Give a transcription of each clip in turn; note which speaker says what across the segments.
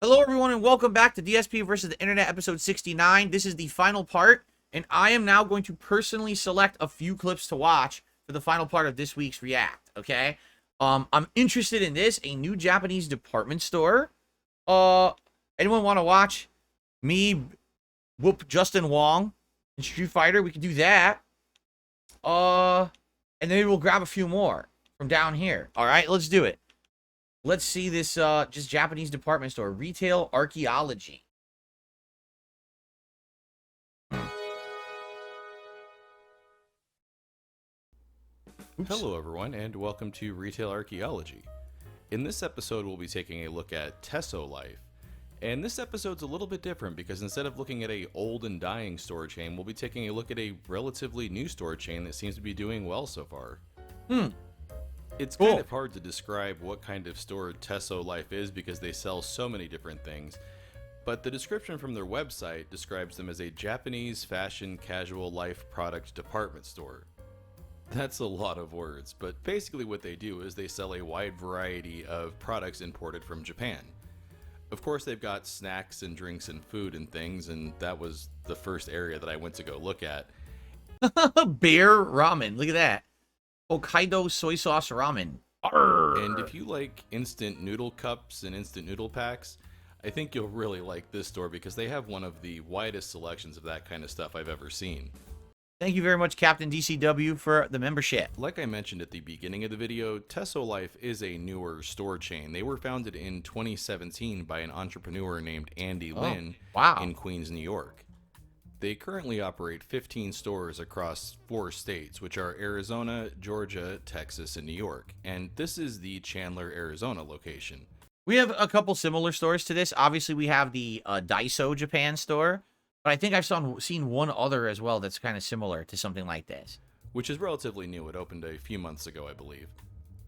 Speaker 1: Hello, everyone, and welcome back to DSP versus the Internet, episode 69. This is the final part, and I am now going to personally select a few clips to watch for the final part of this week's React, okay? I'm interested in this, a new Japanese department store. Anyone want to watch me whoop Justin Wong in Street Fighter? We could do that. And then maybe we'll grab a few more from down here. All right, let's do it. Let's see this just Japanese department store. Retail archaeology.
Speaker 2: Oops. Hello everyone, and welcome to Retail Archaeology. In this episode, we'll be taking a look at Tesso life. And this episode's a little bit different because instead of looking at a old and dying store chain, we'll be taking a look at a relatively new store chain that seems to be doing well so far. It's kind of hard to describe what kind of store Tesso Life is because they sell so many different things, but the description from their website describes them as a Japanese fashion casual life product department store. That's a lot of words, but basically what they do is they sell a wide variety of products imported from Japan. Of course, they've got snacks and drinks and food and things, and that was the first area that I went to go look at.
Speaker 1: Bear ramen, look at that. Hokkaido soy sauce ramen. Arrgh.
Speaker 2: And if you like instant noodle cups and instant noodle packs, I think you'll really like this store because they have one of the widest selections of that kind of stuff I've ever seen.
Speaker 1: Thank you very much, Captain DCW, for the membership.
Speaker 2: Like I mentioned at the beginning of the video, Tesso Life is a newer store chain. They were founded in 2017 by an entrepreneur named Andy Lin in Queens, New York. They currently operate 15 stores across 4 states, which are Arizona, Georgia, Texas, and New York. And this is the Chandler, Arizona location.
Speaker 1: We have a couple similar stores to this. Obviously, we have the Daiso Japan store, but I think I've seen one other as well that's kind of similar to something like this.
Speaker 2: Which is relatively new. It opened a few months ago, I believe.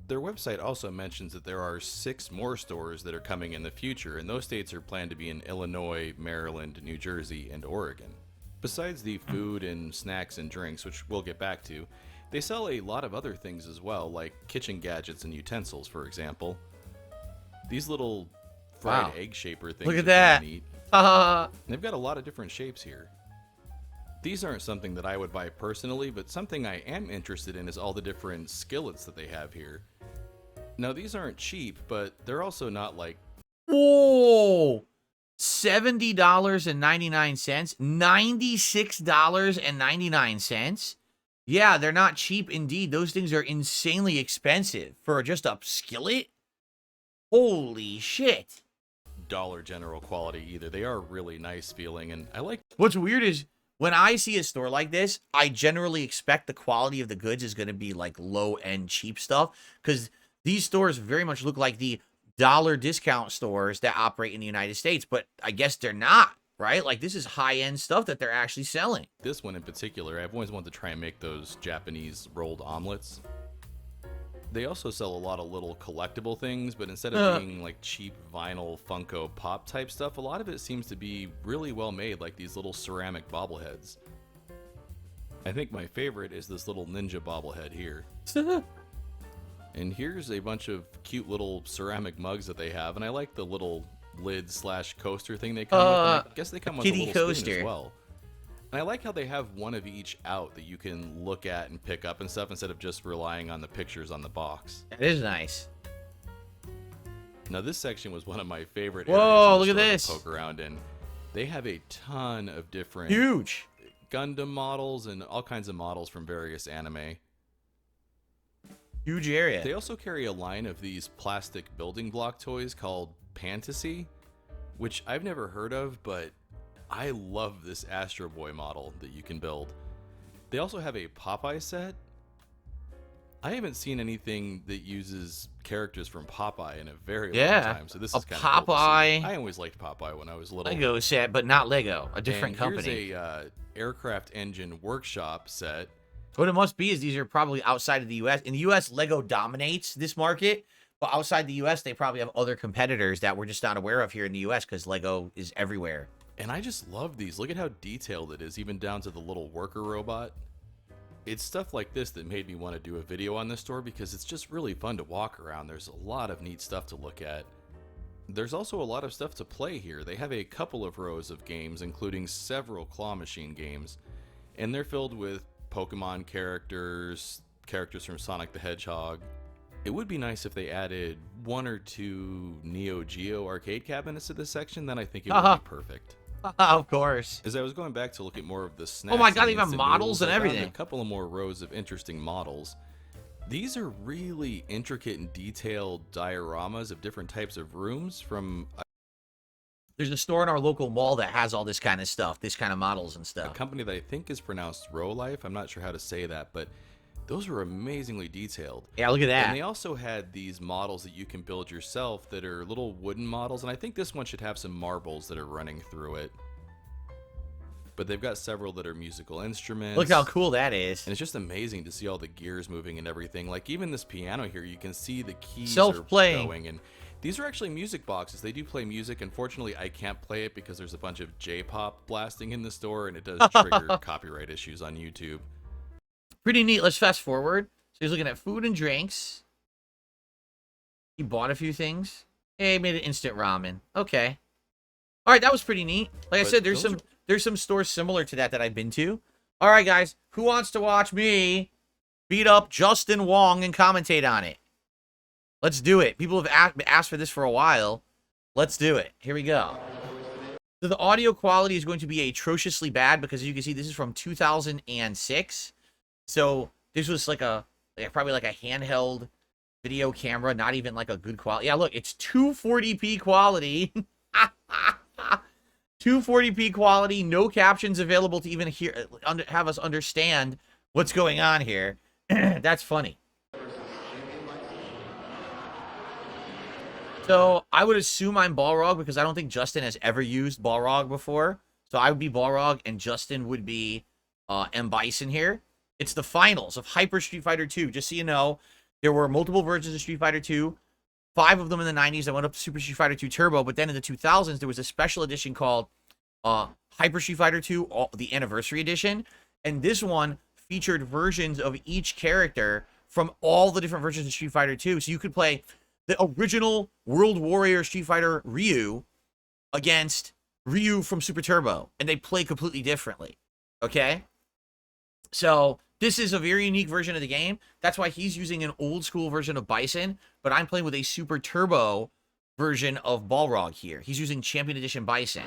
Speaker 2: Their website also mentions that there are 6 more stores that are coming in the future, and those states are planned to be in Illinois, Maryland, New Jersey, and Oregon. Besides the food and snacks and drinks, which we'll get back to, they sell a lot of other things as well, like kitchen gadgets and utensils, for example. These little fried egg shaper things.
Speaker 1: Look at that!
Speaker 2: They've got a lot of different shapes here. These aren't something that I would buy personally, but something I am interested in is all the different skillets that they have here. Now, these aren't cheap, but they're also not like...
Speaker 1: Whoa! $70.99, $96.99. Yeah, they're not cheap indeed. Those things are insanely expensive for just a skillet. Holy shit.
Speaker 2: Dollar General quality either. They are really nice feeling, and I like...
Speaker 1: What's weird is when I see a store like this, I generally expect the quality of the goods is going to be like low-end cheap stuff, because these stores very much look like the dollar discount stores that operate in the United States, but I guess they're not, right? Like, this is high-end stuff that they're actually selling.
Speaker 2: This one in particular, I've always wanted to try and make those Japanese rolled omelets. They also sell a lot of little collectible things, but instead of being like cheap vinyl Funko Pop type stuff, a lot of it seems to be really well made, like these little ceramic bobbleheads. I think my favorite is this little ninja bobblehead here. And here's a bunch of cute little ceramic mugs that they have, and I like the little lid/coaster thing they come with. And I guess they come with a little
Speaker 1: coaster
Speaker 2: spoon as well. And I like how they have one of each out that you can look at and pick up and stuff instead of just relying on the pictures on the box.
Speaker 1: That is nice.
Speaker 2: Now this section was one of my favorite
Speaker 1: Whoa,
Speaker 2: areas
Speaker 1: look at
Speaker 2: to
Speaker 1: this.
Speaker 2: poke around in. They have a ton of different
Speaker 1: Huge
Speaker 2: Gundam models and all kinds of models from various anime.
Speaker 1: Huge area.
Speaker 2: They also carry a line of these plastic building block toys called Fantasy, which I've never heard of, but I love this Astro Boy model that you can build. They also have a Popeye set. I haven't seen anything that uses characters from Popeye in a very long time, so this is kind of cool to see. I always liked Popeye when I was little.
Speaker 1: Lego set, but not Lego. A different company.
Speaker 2: Here's a aircraft engine workshop set.
Speaker 1: What it must be is these are probably outside of the U.S. In the U.S., Lego dominates this market, but outside the U.S., they probably have other competitors that we're just not aware of here in the U.S. because Lego is everywhere.
Speaker 2: And I just love these. Look at how detailed it is, even down to the little worker robot. It's stuff like this that made me want to do a video on this store because it's just really fun to walk around. There's a lot of neat stuff to look at. There's also a lot of stuff to play here. They have a couple of rows of games, including several claw machine games, and they're filled with Pokemon characters, characters from Sonic the Hedgehog. It would be nice if they added 1 or 2 Neo Geo arcade cabinets to this section, then I think it would be perfect.
Speaker 1: Of course.
Speaker 2: As I was going back to look at more of the snacks,
Speaker 1: Oh my god,
Speaker 2: and
Speaker 1: even
Speaker 2: instant
Speaker 1: models
Speaker 2: noodles,
Speaker 1: and
Speaker 2: I found
Speaker 1: everything.
Speaker 2: a couple of more rows of interesting models. These are really intricate and detailed dioramas of different types of rooms from
Speaker 1: There's a store in our local mall that has all this kind of stuff, this kind of models and
Speaker 2: a
Speaker 1: stuff.
Speaker 2: company that I think is pronounced Row Life. I'm not sure how to say that, but those were amazingly detailed.
Speaker 1: Yeah, look at that.
Speaker 2: And they also had these models that you can build yourself that are little wooden models, and I think this one should have some marbles that are running through it. But they've got several that are musical instruments.
Speaker 1: Look how cool that is.
Speaker 2: And it's just amazing to see all the gears moving and everything. Like even this piano here, you can see the keys
Speaker 1: Self-playing.
Speaker 2: are going. And these are actually music boxes. They do play music. Unfortunately, I can't play it because there's a bunch of J-pop blasting in the store, and it does trigger copyright issues on YouTube.
Speaker 1: Pretty neat. Let's fast forward. So he's looking at food and drinks. He bought a few things. Hey, he made an instant ramen. Okay. All right, that was pretty neat. Like I said, there's some stores similar to that I've been to. All right, guys, who wants to watch me beat up Justin Wong and commentate on it? Let's do it. People have asked for this for a while. Let's do it. Here we go. So the audio quality is going to be atrociously bad because, as you can see, this is from 2006. So this was like probably like a handheld video camera, not even like a good quality. Yeah, look, it's 240p quality. 240p quality, no captions available to even have us understand what's going on here. That's funny. So I would assume I'm Balrog because I don't think Justin has ever used Balrog before. So I would be Balrog and Justin would be M. Bison here. It's the finals of Hyper Street Fighter 2. Just so you know, there were multiple versions of Street Fighter 2. 5 of them in the 90s that went up to Super Street Fighter 2 Turbo. But then in the 2000s, there was a special edition called Hyper Street Fighter 2, the Anniversary Edition. And this one featured versions of each character from all the different versions of Street Fighter 2. So you could play the original World Warrior Street Fighter Ryu against Ryu from Super Turbo. And they play completely differently. Okay? So this is a very unique version of the game. That's why he's using an old school version of Bison, but I'm playing with a Super Turbo version of Balrog here. He's using Champion Edition Bison.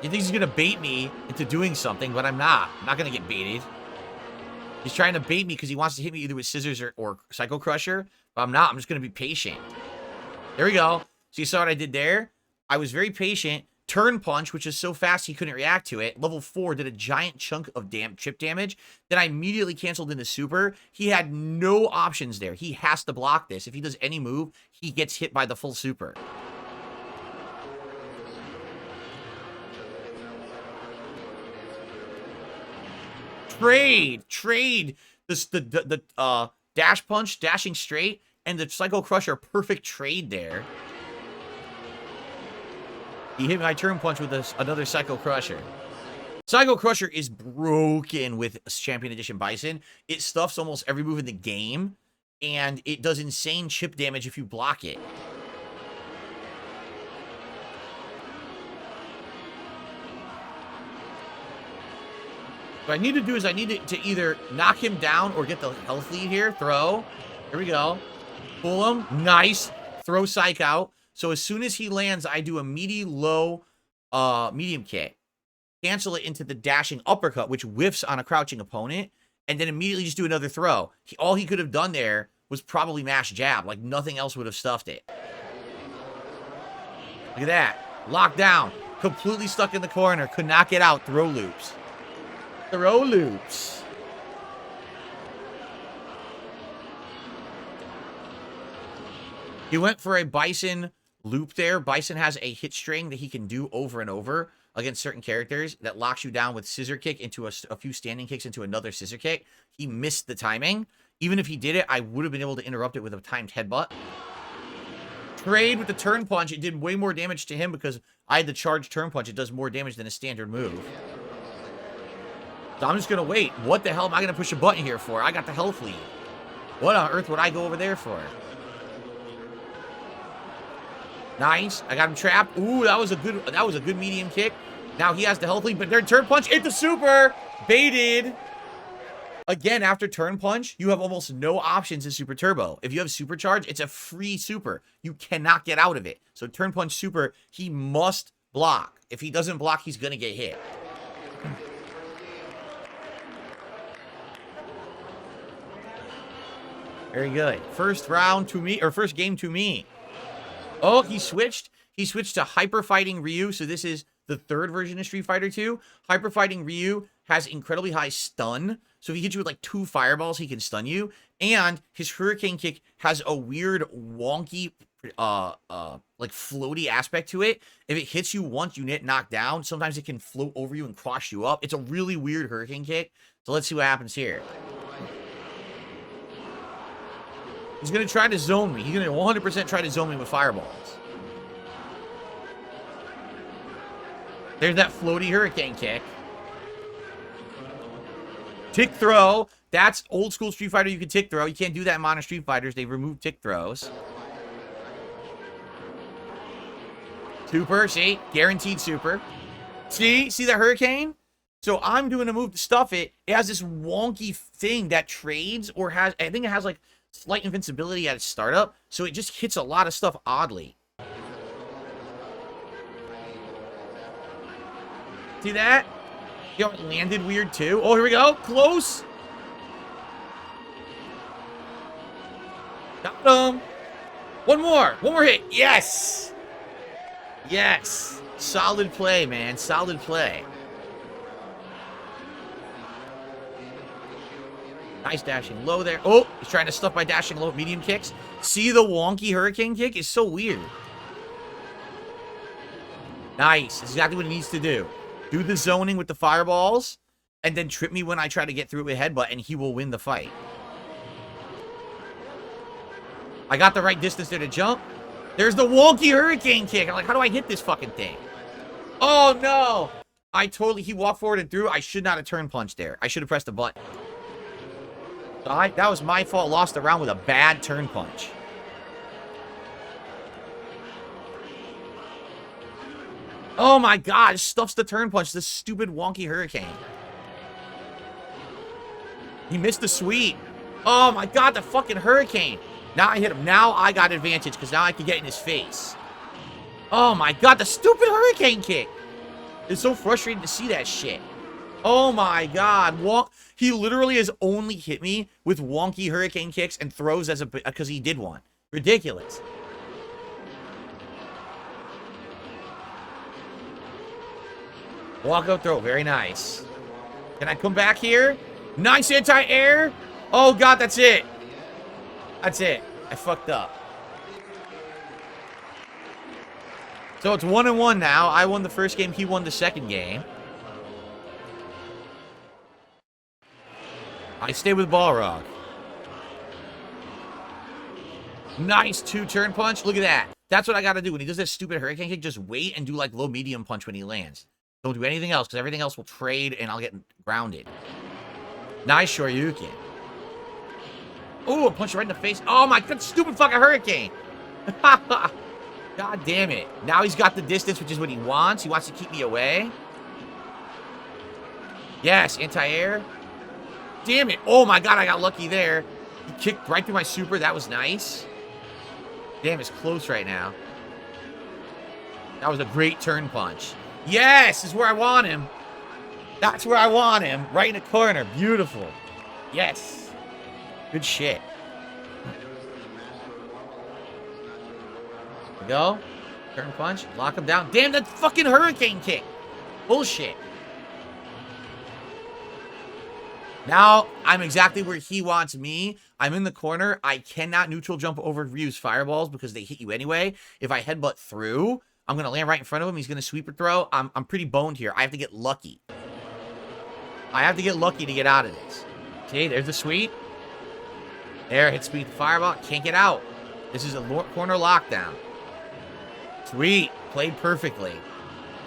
Speaker 1: He thinks he's going to bait me into doing something, but I'm not. I'm not going to get baited. He's trying to bait me because he wants to hit me either with scissors or Psycho Crusher, but I'm not. I'm just going to be patient. There we go. So you saw what I did there? I was very patient. Turn punch, which is so fast he couldn't react to it. Level 4 did a giant chunk of chip damage. Then I immediately canceled into super. He had no options there. He has to block this. If he does any move, he gets hit by the full super. Trade the dash punch, dashing straight, and the Psycho Crusher, perfect trade there. He hit my turn punch with another Psycho Crusher. Psycho Crusher is broken with Champion Edition Bison. It stuffs almost every move in the game, and it does insane chip damage if you block it. What I need to do is I need to either knock him down or get the health lead here. Throw. Here we go. Pull him. Nice. Throw Psych out. So as soon as he lands, I do a meaty low medium kick. Cancel it into the dashing uppercut, which whiffs on a crouching opponent. And then immediately just do another throw. All he could have done there was probably mash jab. Like nothing else would have stuffed it. Look at that. Locked down. Completely stuck in the corner. Could not get out. Throw loops. Throw loops. He went for a Bison loop there. Bison has a hit string that he can do over and over against certain characters that locks you down with scissor kick into a few standing kicks into another scissor kick. He missed the timing. Even if he did it, I would have been able to interrupt it with a timed headbutt. trade with the turn punch, it did way more damage to him because I had the charge turn punch. It does more damage than a standard move. So I'm just going to wait. What the hell am I going to push a button here for? I got the health lead. What on earth would I go over there for? Nice. I got him trapped. Ooh, that was a good medium kick. Now he has the health lead, but their turn punch hit the super. Baited. Again, after turn punch, you have almost no options in super turbo. If you have supercharge, it's a free super. You cannot get out of it. So turn punch super, he must block. If he doesn't block, he's going to get hit. Very good. First round to me, or first game to me. Oh, he switched. He switched to Hyper Fighting Ryu. So this is the third version of Street Fighter 2. Hyper Fighting Ryu has incredibly high stun. So if he hits you with like 2 fireballs, he can stun you. And his Hurricane Kick has a weird wonky, like floaty aspect to it. If it hits you once, you get knocked down. Sometimes it can float over you and cross you up. It's a really weird Hurricane Kick. So let's see what happens here. He's going to try to zone me. He's going to 100% try to zone me with fireballs. There's that floaty Hurricane Kick. Tick throw. That's old school Street Fighter. You can tick throw. You can't do that in modern Street Fighters. They've removed tick throws. Super. See? Guaranteed super. See? See that Hurricane? So I'm doing a move to stuff it. It has this wonky thing that trades or has... I think it has like slight invincibility at its startup. So it just hits a lot of stuff oddly. See that? Yo, it landed weird too. Oh, here we go. Close. Got him. One more hit. Yes. Yes. Solid play, man. Solid play. Nice dashing low there. Oh, he's trying to stuff by dashing low medium kicks. See the wonky Hurricane Kick? It's so weird. Nice. That's exactly what he needs to do. Do the zoning with the fireballs, and then trip me when I try to get through with headbutt, and he will win the fight. I got the right distance there to jump. There's the wonky Hurricane Kick. I'm like, how do I hit this fucking thing? Oh, no. He walked forward and through. I should not have turn punched there. I should have pressed the button. So that was my fault. Lost the round with a bad turn punch. Oh my god, stuffs the turn punch, this stupid wonky Hurricane. He missed the sweep. Oh my god, the fucking Hurricane. Now I hit him. Now I got advantage because now I can get in his face. Oh my god, the stupid Hurricane Kick. It's so frustrating to see that shit. Oh my god. He literally has only hit me with wonky Hurricane Kicks and throws as because he did one. Ridiculous. Walk up throw. Very nice. Can I come back here? Nice anti-air. Oh, God, that's it. That's it. I fucked up. So it's 1-1 now. I won the first game. He won the second game. I stay with Balrog. Nice 2-turn punch. Look at that. That's what I got to do. When he does that stupid Hurricane Kick, just wait and do like low medium punch when he lands. Don't do anything else, because everything else will trade, and I'll get grounded. Nice Shoryuken. Oh, a punch right in the face. Oh, my God, stupid fucking Hurricane. God damn it. Now he's got the distance, which is what he wants. He wants to keep me away. Yes, anti-air. Damn it. Oh, my God, I got lucky there. He kicked right through my super. That was nice. Damn, it's close right now. That was a great turn punch. Yes, this is where I want him. That's where I want him. Right in the corner. Beautiful. Yes. Good shit. There we go. Turn punch. Lock him down. Damn, that fucking Hurricane Kick. Bullshit. Now, I'm exactly where he wants me. I'm in the corner. I cannot neutral jump over Ryu's fireballs because they hit you anyway. If I headbutt through, I'm going to land right in front of him. He's going to sweep or throw. I'm pretty boned here. I have to get lucky. I have to get lucky to get out of this. See, there's the sweep. There, hit speed fireball. Can't get out. This is a corner lockdown. Sweet. Played perfectly.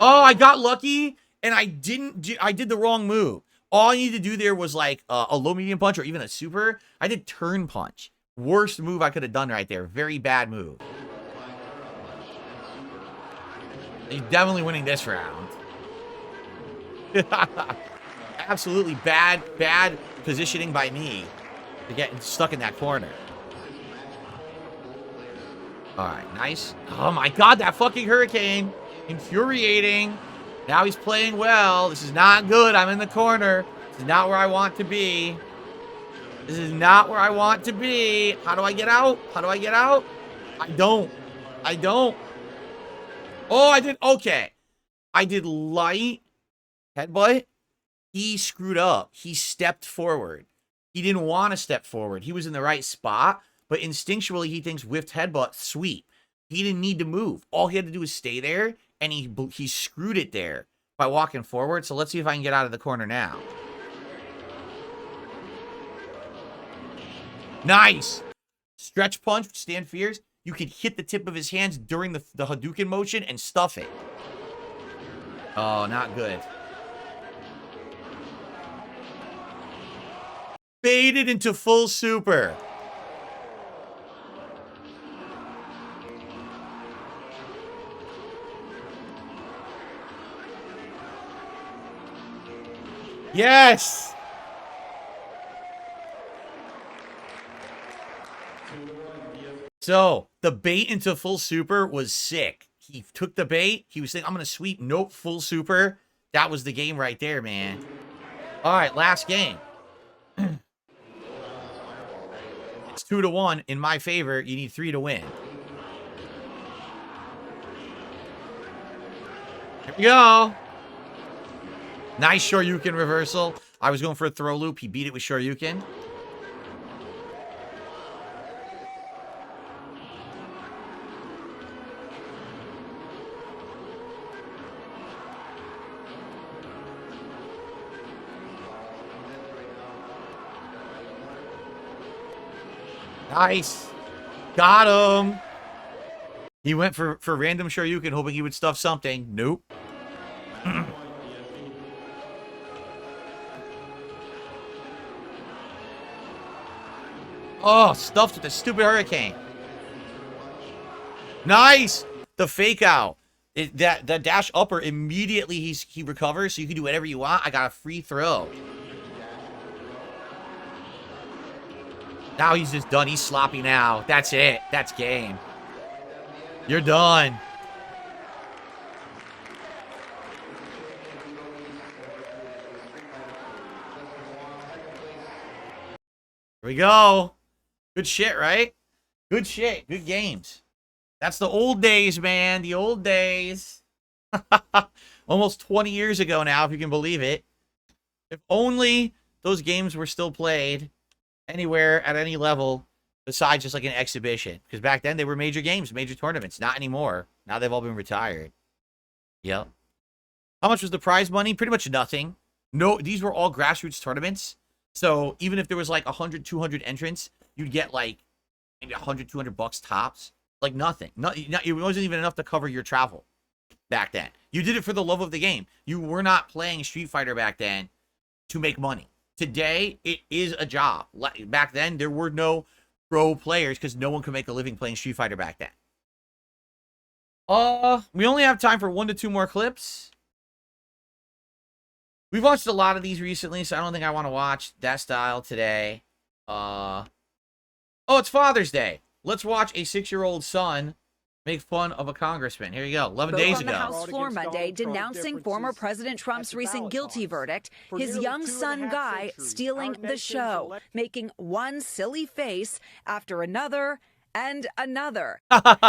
Speaker 1: Oh, I got lucky, and I did the wrong move. All I needed to do there was like a low medium punch or even a super. I did turn punch. Worst move I could have done right there. Very bad move. He's definitely winning this round. Absolutely bad positioning by me to get stuck in that corner. All right, nice. Oh my God, that fucking hurricane. Infuriating. Now he's playing well. This is not good. I'm in the corner. This is not where I want to be. This is not where I want to be. How do I get out? How do I get out? I don't. Oh, I did. Okay. I did light headbutt. He screwed up. He stepped forward. He didn't want to step forward. He was in the right spot, but instinctually he thinks whiffed headbutt, sweet. He didn't need to move. All he had to do was stay there, and he screwed it there by walking forward. So let's see if I can get out of the corner now. Nice. Stretch punch, stand fierce. You could hit the tip of his hands during the Hadouken motion and stuff it. Oh, not good. Baited into full super. Yes. So, the bait into full super was sick. He took the bait. He was saying, I'm going to sweep. Nope, full super. That was the game right there, man. All right, last game. It's 2-1 in my favor. You need 3 to win. Here we go. Nice Shoryuken reversal. I was going for a throw loop. He beat it with Shoryuken. Nice. Got him. He went for random Shoryuken, hoping he would stuff something. Nope. Oh, stuffed with the stupid hurricane. Nice. The fake out. The dash upper, immediately he recovers, so you can do whatever you want. I got a free throw. Now he's just done. He's sloppy now. That's it. That's game. You're done. Here we go. Good shit, right? Good shit. Good games. That's the old days, man. The old days. Almost 20 years ago now, if you can believe it. If only those games were still played anywhere at any level besides just like an exhibition. Because back then they were major games, major tournaments. Not anymore. Now they've all been retired. Yep. How much was the prize money? Pretty much nothing. No, these were all grassroots tournaments. So even if there was like 100, 200 entrants, you'd get like maybe 100, 200 bucks tops. Like nothing. It wasn't even enough to cover your travel back then. You did it for the love of the game. You were not playing Street Fighter back then to make money. Today, it is a job. Back then, there were no pro players because no one could make a living playing Street Fighter back then. We only have time for 1 to 2 more clips. We've watched a lot of these recently, so I don't think I want to watch that style today. Oh, it's Father's Day. Let's watch a 6-year-old son make fun of a congressman. Here you go. 11 days ago.
Speaker 3: On the House floor Monday, denouncing former President Trump's recent guilty verdict, his young son Guy stealing the show, making one silly face after another and another,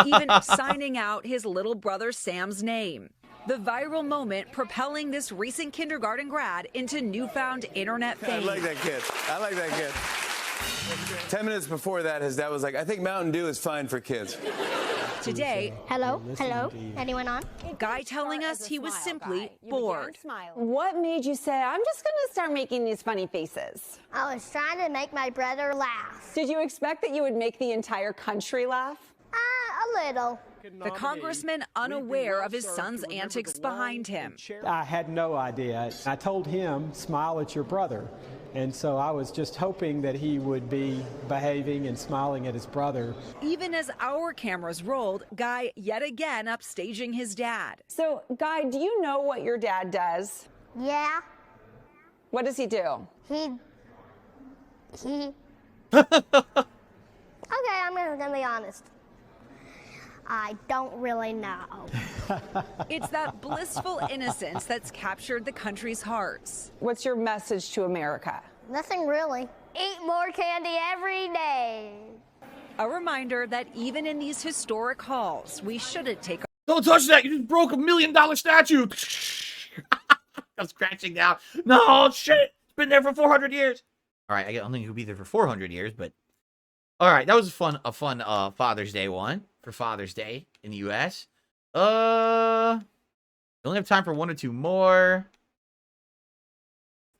Speaker 3: even signing out his little brother Sam's name. The viral moment propelling this recent kindergarten grad into newfound internet fame.
Speaker 4: I like that kid. I like that kid. 10 minutes before that, his dad was like, I think Mountain Dew is fine for kids.
Speaker 3: Today,
Speaker 5: hello, anyone on?
Speaker 3: Guy telling us he was simply bored.
Speaker 6: What made you say, I'm just going to start making these funny faces?
Speaker 5: I was trying to make my brother laugh.
Speaker 6: Did you expect that you would make the entire country laugh?
Speaker 5: A little.
Speaker 3: The congressman unaware of his son's antics behind him.
Speaker 7: I had no idea. I told him, smile at your brother. And so I was just hoping that he would be behaving and smiling at his brother.
Speaker 3: Even as our cameras rolled, Guy yet again upstaging his dad.
Speaker 6: So, Guy, do you know what your dad does?
Speaker 5: Yeah.
Speaker 6: What does he do?
Speaker 5: He. Okay, I'm gonna be honest. I don't really know.
Speaker 3: It's that blissful innocence that's captured the country's hearts.
Speaker 6: What's your message to America?
Speaker 5: Nothing really. Eat more candy every day.
Speaker 3: A reminder that even in these historic halls, we shouldn't take.
Speaker 1: Don't touch that. You just broke $1 million statue. I'm scratching down. No, shit. It's been there for 400 years. All right, I don't think it would be there for 400 years, but all right, that was a fun Father's Day one for Father's Day in the U.S. We only have time for one or two more.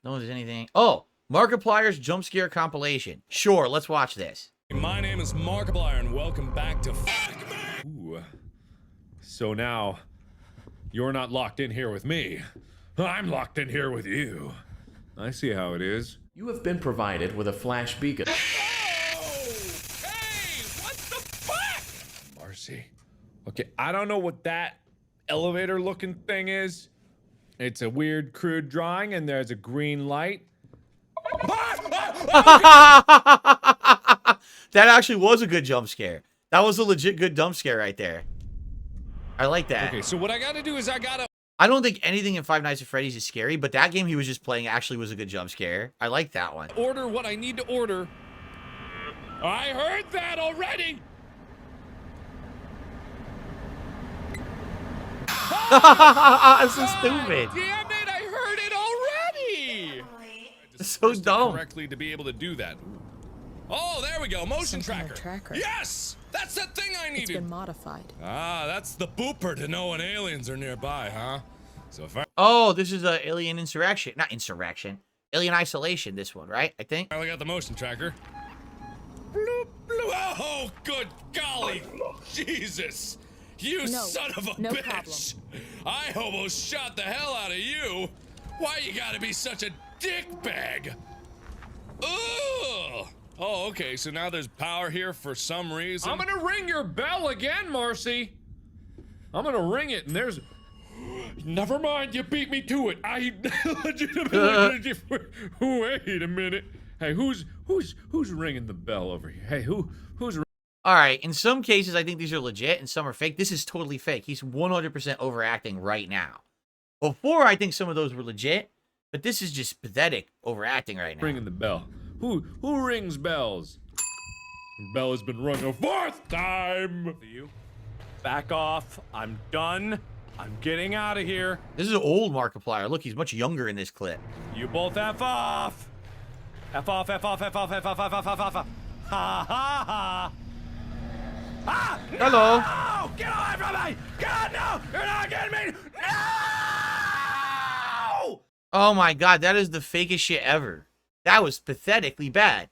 Speaker 1: No one's anything. Oh, Markiplier's jump scare compilation. Sure, let's watch this.
Speaker 8: My name is Markiplier, and welcome back to Fuck Me. Ooh. So now, you're not locked in here with me. I'm locked in here with you. I see how it is.
Speaker 9: You have been provided with a flash beacon.
Speaker 8: Oh! Hey! What the fuck? Marcy. Okay, I don't know what that elevator-looking thing is. It's a weird, crude drawing, and there's a green light.
Speaker 1: That actually was a good jump scare. That was a legit good jump scare right there. I like that.
Speaker 8: Okay, so what I gotta do is I gotta...
Speaker 1: I don't think anything in Five Nights at Freddy's is scary, but that game he was just playing actually was a good jump scare. I like that one.
Speaker 8: order what I need to order. I heard that already!
Speaker 1: It's so stupid.
Speaker 8: Damn it, I heard it already!
Speaker 1: It's so dumb.
Speaker 8: Correctly to be able to do that. Oh, there we go, motion tracker. Yes! That's the thing I needed!
Speaker 10: It's been modified.
Speaker 8: Ah, that's the booper to know when aliens are nearby, huh? So if I
Speaker 1: Oh, this is a alien insurrection. Not insurrection. Alien isolation, this one, right? I think.
Speaker 8: finally got the motion tracker. Bloop, bloop. Oh, good golly! Jesus! You son of a
Speaker 10: no
Speaker 8: bitch!
Speaker 10: problem.
Speaker 8: I almost shot the hell out of you! Why you gotta be such a dickbag? Ugh! Oh, okay, so now there's power here for some reason. I'm gonna ring your bell again, Marcy! I'm gonna ring it, and there's... Never mind, you beat me to it. I legitimately... Wait a minute. Hey, who's ringing the bell over here? Hey, who's...
Speaker 1: All right, in some cases, I think these are legit, and some are fake. This is totally fake. He's 100% overacting right now. Before, I think some of those were legit, but this is just pathetic overacting right now.
Speaker 8: Ringing the bell. Who rings bells? The bell has been rung a 4th time. You back off. I'm done. I'm getting out of here.
Speaker 1: This is an old Markiplier. Look, he's much younger in this clip.
Speaker 8: You both F off. F off, F off, F off, F off, F off, F off. Ha ha ha. Ah! No!
Speaker 1: Hello.
Speaker 8: Get away from me! God, no! You're not getting me! No!
Speaker 1: Oh my god, that is the fakest shit ever. That was pathetically bad.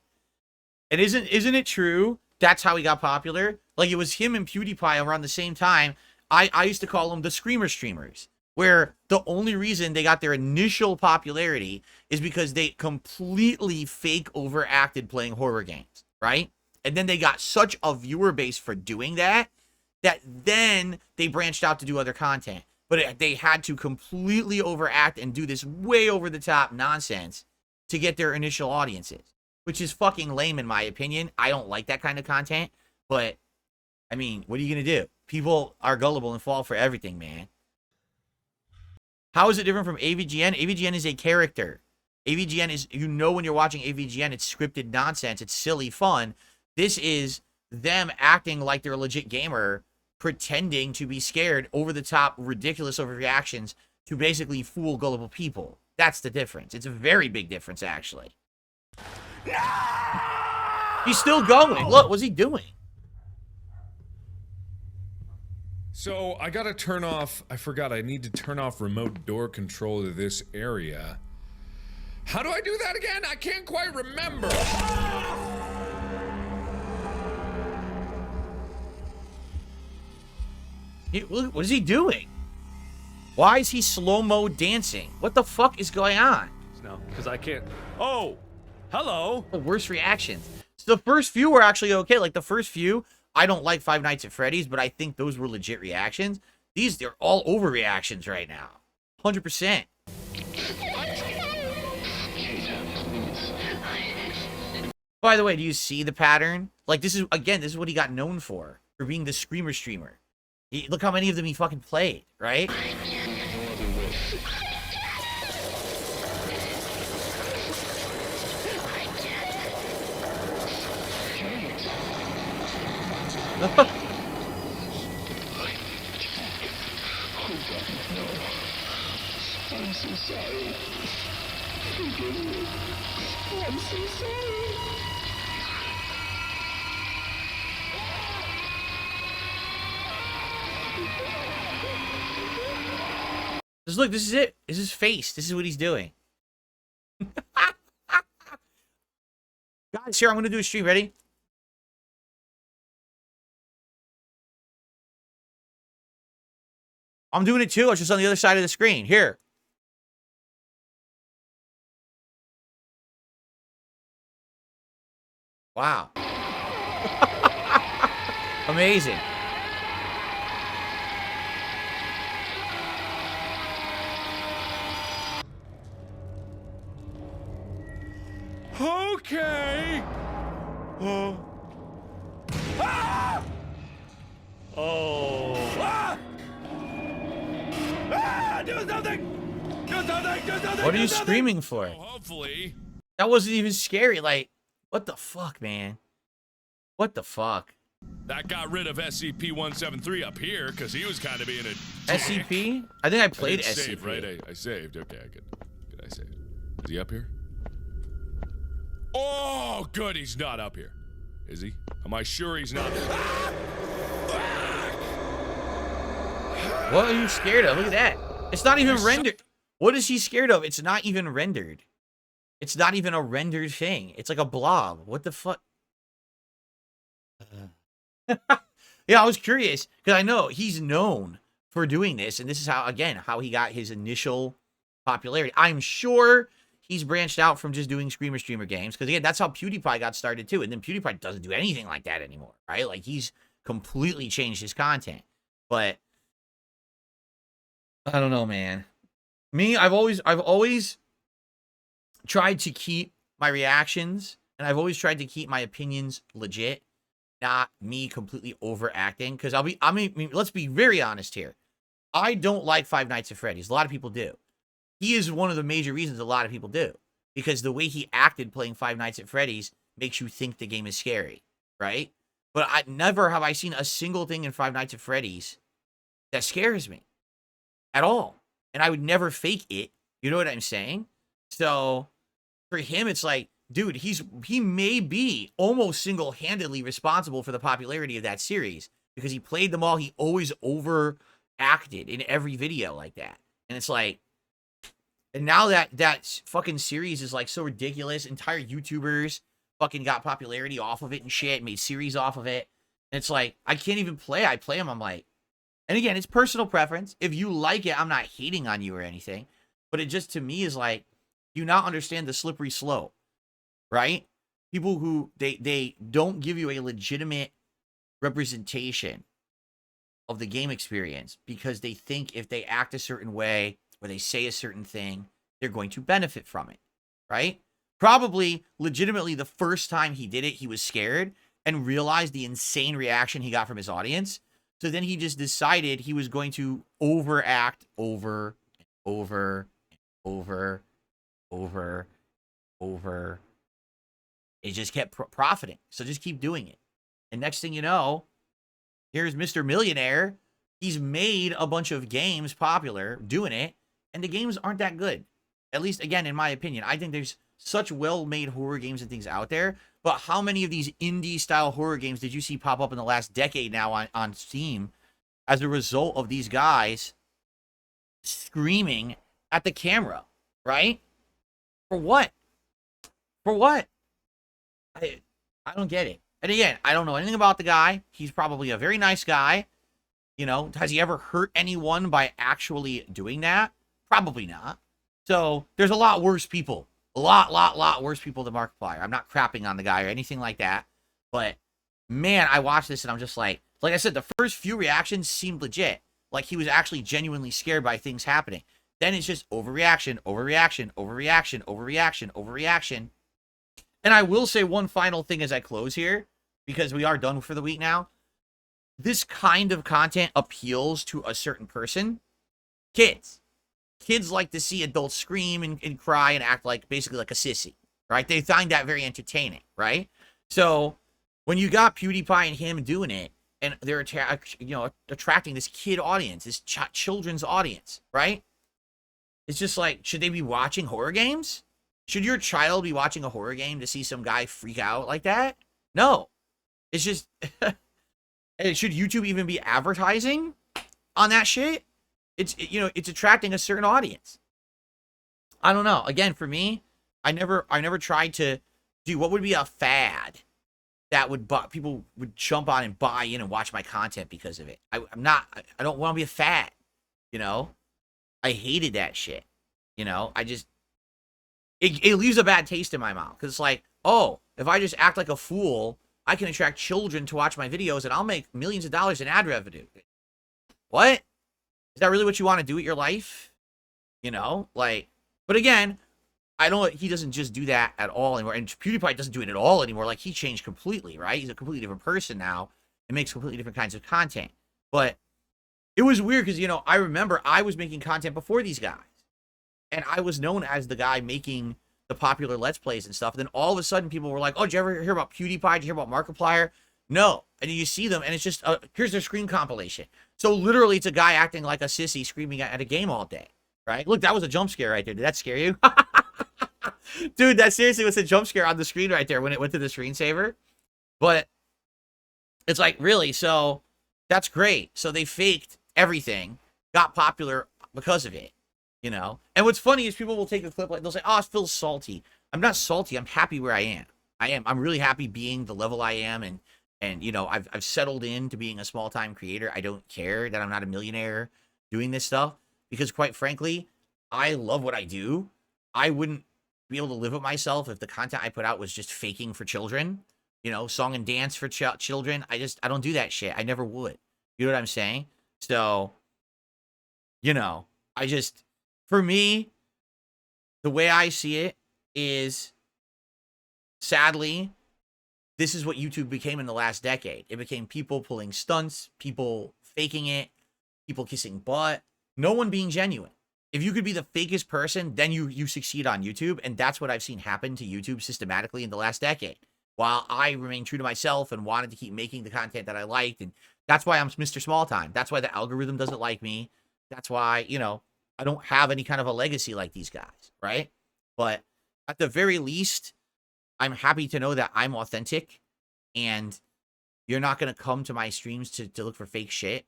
Speaker 1: And isn't it true that's how he got popular? Like, it was him and PewDiePie around the same time. I used to call them the Screamer Streamers, where the only reason they got their initial popularity is because they completely fake overacted playing horror games, right? And then they got such a viewer base for doing that, that then they branched out to do other content. But they had to completely overact and do this way over the top nonsense to get their initial audiences, which is fucking lame in my opinion. I don't like that kind of content, but I mean, what are you going to do? People are gullible and fall for everything, man. How is it different from AVGN? AVGN is a character. AVGN is, you know, when you're watching AVGN, it's scripted nonsense. It's silly fun. This is them acting like they're a legit gamer, pretending to be scared, over the top, ridiculous overreactions to basically fool gullible people. That's the difference. It's a very big difference, actually.
Speaker 8: No!
Speaker 1: He's still going. Look, what's he doing?
Speaker 8: So I gotta turn off, I forgot, I need to turn off remote door control to this area. How do I do that again? I can't quite remember.
Speaker 1: Look, what is he doing? Why is he slow-mo dancing? What the fuck is going on?
Speaker 8: No, because I can't. Oh, hello.
Speaker 1: The worst reactions. So the first few were actually okay. Like the first few, I don't like Five Nights at Freddy's, but I think those were legit reactions. They're all overreactions right now. 100%. By the way, do you see the pattern? Like, this is what he got known for being the screamer streamer. Look how many of them he fucking played, right?
Speaker 10: I'm so sorry. Forgive me. I'm so sorry.
Speaker 1: Just look, this is it. This is his face. This is what he's doing. Guys, here, I'm going to do a stream. Ready? I'm doing it too. It's just on the other side of the screen. Here. Wow. Amazing.
Speaker 8: Okay. Ah! Oh. Ah! Ah! Do something! Do something! Do something!
Speaker 1: What are you screaming for?
Speaker 8: Oh, hopefully.
Speaker 1: That wasn't even scary. Like, what the fuck, man? What the fuck?
Speaker 8: That got rid of SCP-173 up here because he was kind of being a
Speaker 1: SCP? I think I played
Speaker 8: didn't
Speaker 1: SCP.
Speaker 8: save, right? I saved. Okay, good. Good, I saved. Is he up here? Oh, good. He's not up here. Is he? Am I sure he's not? Ah!
Speaker 1: What are you scared of? Look at that. It's not even rendered. What is he scared of? It's not even rendered. It's not even a rendered thing. It's like a blob. What the fuck? Yeah, I was curious because I know he's known for doing this, and this is how, again, how he got his initial popularity. I'm sure he's branched out from just doing screamer streamer games because, again, that's how PewDiePie got started too. And then PewDiePie doesn't do anything like that anymore, right? Like, he's completely changed his content. But I don't know, man. Me, I've always tried to keep my reactions, and I've always tried to keep my opinions legit, not me completely overacting. Because I mean, let's be very honest here. I don't like Five Nights at Freddy's. A lot of people do. He is one of the major reasons a lot of people do. Because the way he acted playing Five Nights at Freddy's makes you think the game is scary, right? But never have I seen a single thing in Five Nights at Freddy's that scares me at all. And I would never fake it. You know what I'm saying? So for him, it's like, dude, he may be almost single-handedly responsible for the popularity of that series because he played them all. He always overacted in every video like that. And it's like, and now that fucking series is like so ridiculous, entire YouTubers fucking got popularity off of it and shit, made series off of it. And it's like, I can't even play. I play them, I'm like, and again, it's personal preference. If you like it, I'm not hating on you or anything. But it just, to me, is like, you not understand the slippery slope, right? People who, they don't give you a legitimate representation of the game experience because they think if they act a certain way or they say a certain thing, they're going to benefit from it, right? Probably, legitimately, the first time he did it, he was scared and realized the insane reaction he got from his audience. So then he just decided he was going to overact over. It just kept profiting. So just keep doing it. And next thing you know, here's Mr. Millionaire. He's made a bunch of games popular doing it. And the games aren't that good. At least, again, in my opinion. I think there's such well-made horror games and things out there. But how many of these indie-style horror games did you see pop up in the last decade now on Steam as a result of these guys screaming at the camera, right? For what? For what? I don't get it. And again, I don't know anything about the guy. He's probably a very nice guy. You know, has he ever hurt anyone by actually doing that? Probably not. So there's a lot worse people. A lot worse people than Markiplier. I'm not crapping on the guy or anything like that. But, man, I watched this and I'm just like I said, the first few reactions seemed legit. Like he was actually genuinely scared by things happening. Then it's just overreaction, overreaction, overreaction, overreaction, overreaction. And I will say one final thing as I close here, because we are done for the week now. This kind of content appeals to a certain person. Kids. Kids like to see adults scream and cry and act like, basically like a sissy, right? They find that very entertaining, right? So when you got PewDiePie and him doing it, and they're attracting this kid audience, this children's audience, right? It's just like, should they be watching horror games? Should your child be watching a horror game to see some guy freak out like that? No. It's just, should YouTube even be advertising on that shit? It's attracting a certain audience. I don't know. Again, for me, I never tried to do what would be a fad that would people would jump on and buy in and watch my content because of it. I don't want to be a fad, you know? I hated that shit. You know, it leaves a bad taste in my mouth. Because it's like, oh, if I just act like a fool, I can attract children to watch my videos and I'll make millions of dollars in ad revenue. What? Is that really what you want to do with your life? You know, like, but again, he doesn't just do that at all anymore. And PewDiePie doesn't do it at all anymore. Like, he changed completely, right? He's a completely different person now and makes completely different kinds of content. But it was weird because, you know, I remember I was making content before these guys. And I was known as the guy making the popular Let's Plays and stuff. And then all of a sudden people were like, oh, did you ever hear about PewDiePie? Did you hear about Markiplier? No. And then you see them and it's just, here's their screen compilation. So literally it's a guy acting like a sissy screaming at a game all day, right? Look, that was a jump scare right there. Did that scare you? Dude, that seriously was a jump scare on the screen right there when it went to the screensaver. But it's like, really? So that's great. So they faked everything, got popular because of it, you know? And what's funny is people will take a clip like, they'll say, oh, it feels salty. I'm not salty. I'm happy where I am. I'm really happy being the level I am. And you know, I've settled into being a small-time creator. I don't care that I'm not a millionaire doing this stuff because, quite frankly, I love what I do. I wouldn't be able to live with myself if the content I put out was just faking for children, you know, song and dance for children. I don't do that shit. I never would. You know what I'm saying? So, you know, for me, the way I see it is, sadly, this is what YouTube became in the last decade. It became people pulling stunts, people faking it, people kissing butt, no one being genuine. If you could be the fakest person, then you succeed on YouTube. And that's what I've seen happen to YouTube systematically in the last decade. While I remained true to myself and wanted to keep making the content that I liked. And that's why I'm Mr. Small Time. That's why the algorithm doesn't like me. That's why, you know, I don't have any kind of a legacy like these guys, right? But at the very least, I'm happy to know that I'm authentic and you're not going to come to my streams to look for fake shit,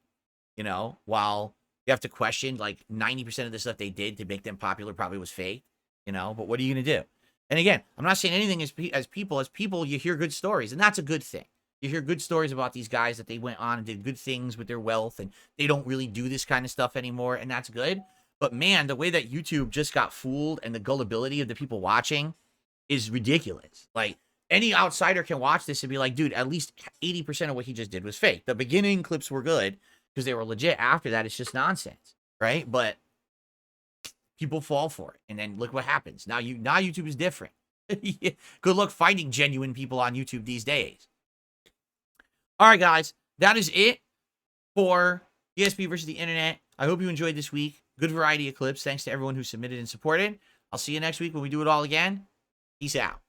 Speaker 1: you know, while you have to question like 90% of the stuff they did to make them popular probably was fake, you know, but what are you going to do? And again, I'm not saying anything as people, you hear good stories and that's a good thing. You hear good stories about these guys that they went on and did good things with their wealth and they don't really do this kind of stuff anymore. And that's good. But man, the way that YouTube just got fooled and the gullibility of the people watching is ridiculous. Like, any outsider can watch this and be like, dude, at least 80% of what he just did was fake. The beginning clips were good because they were legit. After that, it's just nonsense, right? But people fall for it. And then look what happens. Now YouTube is different. Good luck finding genuine people on YouTube these days. All right, guys. That is it for DSP versus the internet. I hope you enjoyed this week. Good variety of clips. Thanks to everyone who submitted and supported. I'll see you next week when we do it all again. Peace out.